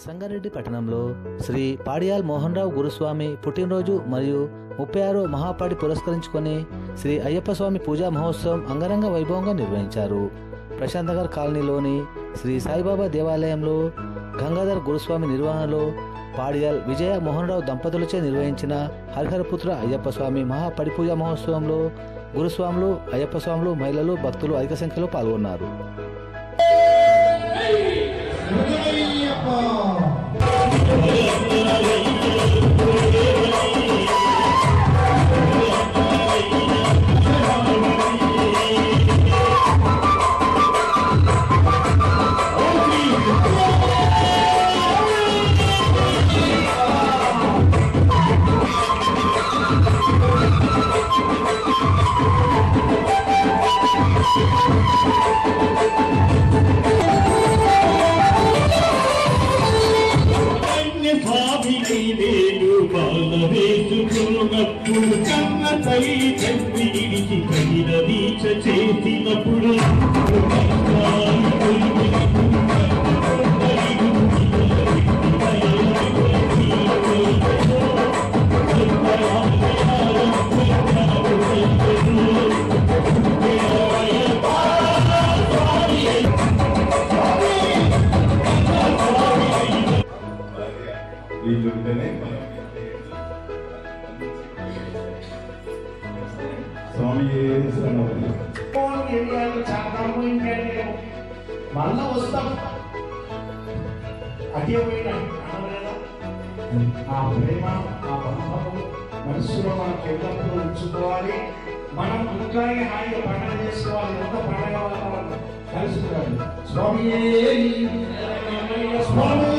సంగారెడ్డి పట్టణంలో శ్రీ పాడియాల్ మోహన్ రావు గురుస్వామి పుట్టినరోజు మరియు 36వ మహాపాడి పురస్కరించుకొని శ్రీ అయ్యప్ప స్వామి పూజా మహోత్సవం అంగరంగ వైభవంగా నిర్వహించారు. ప్రశాంత్ నగర్ కాలనీలోని శ్రీ సాయిబాబా దేవాలయంలో గంగాధర్ గురుస్వామి నిర్వహణలో పాడియాల్ విజయ మోహన్ రావు దంపతులచే నిర్వహించిన హరిహరపుత్ర అయ్యప్ప స్వామి మహాపడి పూజా మహోత్సవంలో గురుస్వాములు, అయ్యప్ప స్వాములు, మహిళలు, భక్తులు అధిక సంఖ్యలో పాల్గొన్నారు. చేసినప్పుడు మళ్ళా వస్తాం. అదే ఆ ప్రేమ, ఆ బంధము మనసులో మనకు ఎల్లప్పుడూ ఉంచుకోవాలి. మనం ఇంట్లోనే హాయిగా పండుగ చేసుకోవాలి. ఎంత పండుగ వాతావరణం కలుసుకోవాలి. స్వామి స్వామి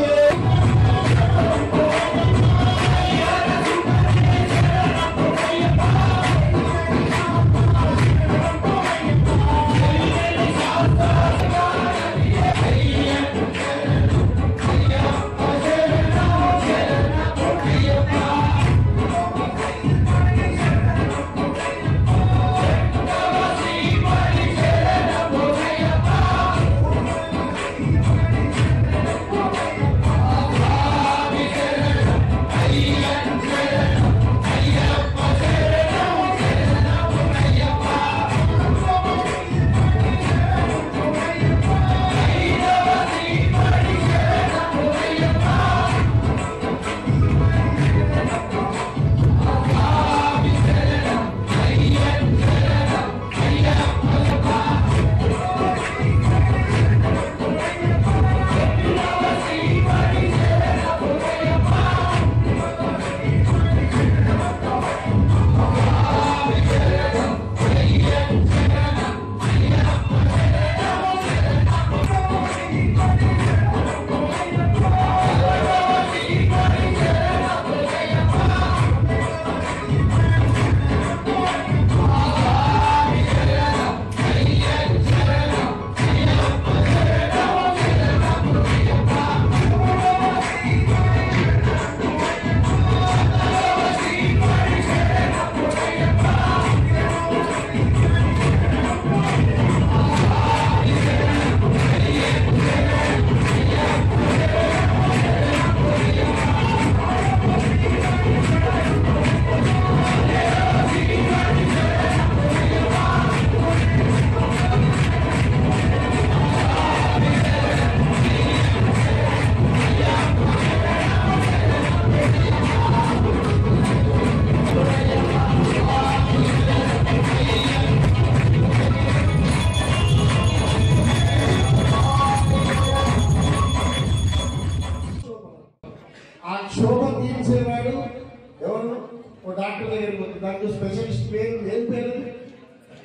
దాంట్లో స్పెషలిస్ట్ పేరు ఏం పేరు,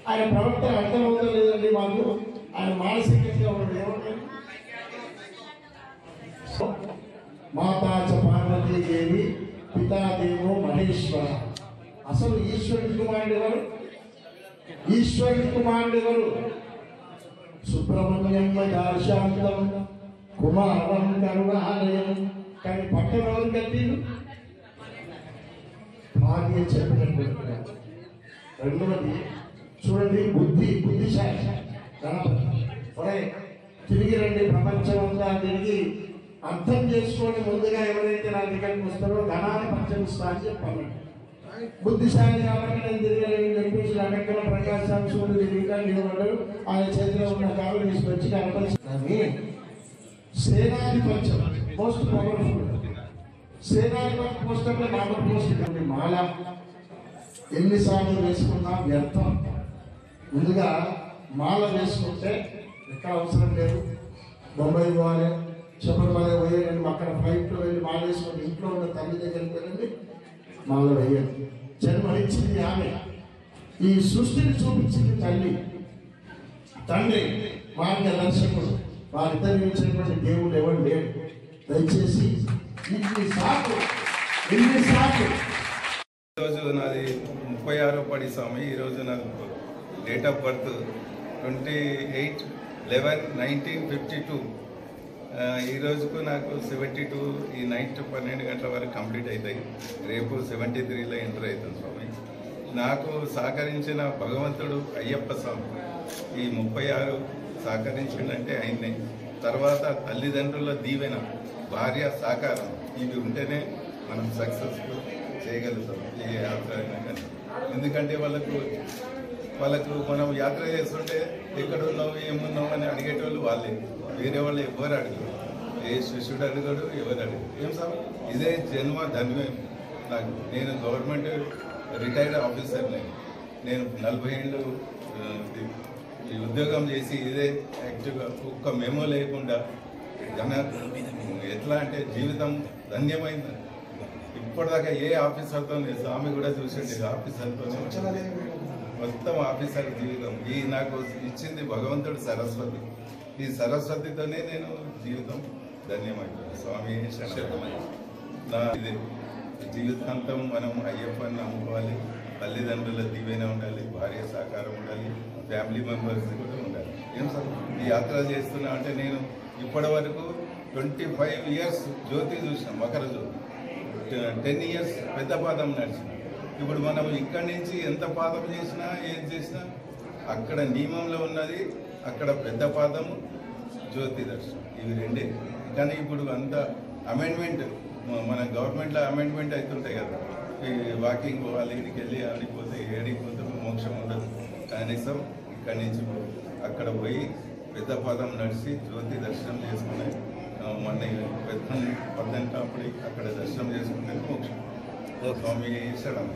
ఆయన ప్రవర్తన అర్థమవుతా లేదండి మాకు. ఆయన మానసికంగా ఏమంటారు, మాతా చ పార్వతీదేవి పితాదేవో మహేశ్వర. అసలు ఈశ్వరుడి కుమారుడు ఎవరు? ఈశ్వరుడి కుమారుడు ఎవరు? సుబ్రహ్మణ్యం దాశాంతం కుమారం కరుణాలయం. కానీ పక్కన ఎవరు కట్టిండు? భాగ్య చెప్పినట్టు. రెండవది చూడండి, బుద్ధిశాలి గణపతి. తిరిగి రండి, ప్రపంచమంతా తిరిగి అర్థం చేసుకొని ముందుగా ఎవరైతే నా దగ్గరికి వస్తారో ధనాన్ని పంచమిస్తా అని చెప్పాను. బుద్ధిశాలి కాబట్టి నేను తిరగలేని చెప్పేసి లెక్కల ప్రకాశం సూర్యుడు తిరిగిగా నిలబడ్డాడు. ఆయన చేతిలో ఉన్న కాలు తీసుకొచ్చి కనపరిచి సేనాధిపత్యం పోస్ట్ పవర్ఫుల్. సేనాధిపత్య పోస్ట్ అంటే మామూలు పోస్ట్ కాదు. మాల ఎన్నిసార్లు వేసుకున్నా వ్యర్థం. ముందుగా మాల వేసుకుంటే ఎక్కడ అవసరం లేదు. బొంబాయి పోవాలి, శబరిమల పోయాలని అక్కడ ఫ్లైట్లో వెళ్ళి మాల వేసుకొని ఇంట్లో ఉన్న తల్లి దగ్గరికి వెళ్ళండి, మాల వేయండి. జన్మనిచ్చింది ఆమె, ఈ సృష్టిని చూపించింది తల్లి. తండ్రి మార్గదర్శకుడు, వారిద్దరు ఇచ్చినటువంటి దేవుడు ఎవరు లేడు. దయచేసి ఈరోజు నాది 36వ పడి స్వామి. ఈరోజు నాకు డేట్ ఆఫ్ బర్త్ 28/11/1952. ఈ రోజుకు నాకు 72. ఈ నైట్ 12 గంటల వరకు కంప్లీట్ అవుతాయి. రేపు 73లో ఎంటర్ అవుతుంది స్వామి. నాకు సహకరించిన భగవంతుడు అయ్యప్ప స్వామి. ఈ 36 సహకరించిందంటే ఆయన్నే. తర్వాత తల్లిదండ్రుల దీవెన, భార్య సహకారం, ఇవి ఉంటేనే మనం సక్సెస్ఫుల్ చేయగలుగుతాం ఈ యాత్ర అయినా కానీ. ఎందుకంటే వాళ్ళకు మనం యాత్ర చేస్తుంటే ఎక్కడున్నావు ఏమున్నావు అని అడిగేటోళ్ళు వాళ్ళే, వేరే వాళ్ళు ఎవరు అడగరు. ఏ శిష్యుడు అడగడు, ఎవరు అడగరు. ఏం సార్ ఇదే జన్మ ధన్యం నాకు. నేను గవర్నమెంట్ రిటైర్డ్ ఆఫీసర్. నేను 40 ఏళ్ళు ఈ ఉద్యోగం చేసి ఇదే యాక్టివ్గా ఒక్క మెమో లేకుండా ఎట్లా అంటే జీవితం ధన్యమైంది. ఇప్పటిదాకా ఏ ఆఫీసర్తో స్వామి కూడా చూసింది ఆఫీసర్తో మొత్తం ఆఫీసర్ జీవితం. ఈ నాకు ఇచ్చింది భగవంతుడు సరస్వతి. ఈ సరస్వతితోనే నేను జీవితం ధన్యమైంది. స్వామి నా ఇది జీవితాంతం మనం అయ్యప్పని నమ్ముకోవాలి. తల్లిదండ్రుల దీవెన ఉండాలి, భార్య సహకారం ఉండాలి, ఫ్యామిలీ మెంబర్స్ కూడా ఉండాలి. ఏం సార్ ఈ యాత్ర చేస్తున్నా అంటే నేను ఇప్పటి వరకు 25 ఇయర్స్ జ్యోతి చూసినాం, మకర జ్యోతి. 10 ఇయర్స్ పెద్ద పాదం నడిచిన. ఇప్పుడు మనం ఇక్కడి నుంచి ఎంత పాదం చేసినా ఏం చేసినా అక్కడ నియమంలో ఉన్నది, అక్కడ పెద్ద పాదము, జ్యోతి దర్శనం, ఇవి రెండే. కానీ ఇప్పుడు అంత అమెండ్మెంట్, మన గవర్నమెంట్లో అమెండ్మెంట్ అవుతుంటాయి కదా, ఈ వాకింగ్ పోవాలి, ఇక్కడికి వెళ్ళి ఆడిపోతే ఏడిపోతే మోక్షం ఉండదు. కనీసం ఇక్కడి నుంచి అక్కడ పోయి పెద్ద పాదం నడిచి జ్యోతి దర్శనం చేసుకునే మొన్న పెద్ద అప్పుడు అక్కడ దర్శనం చేసుకుంటే మోక్షం. స్వామి శరణం.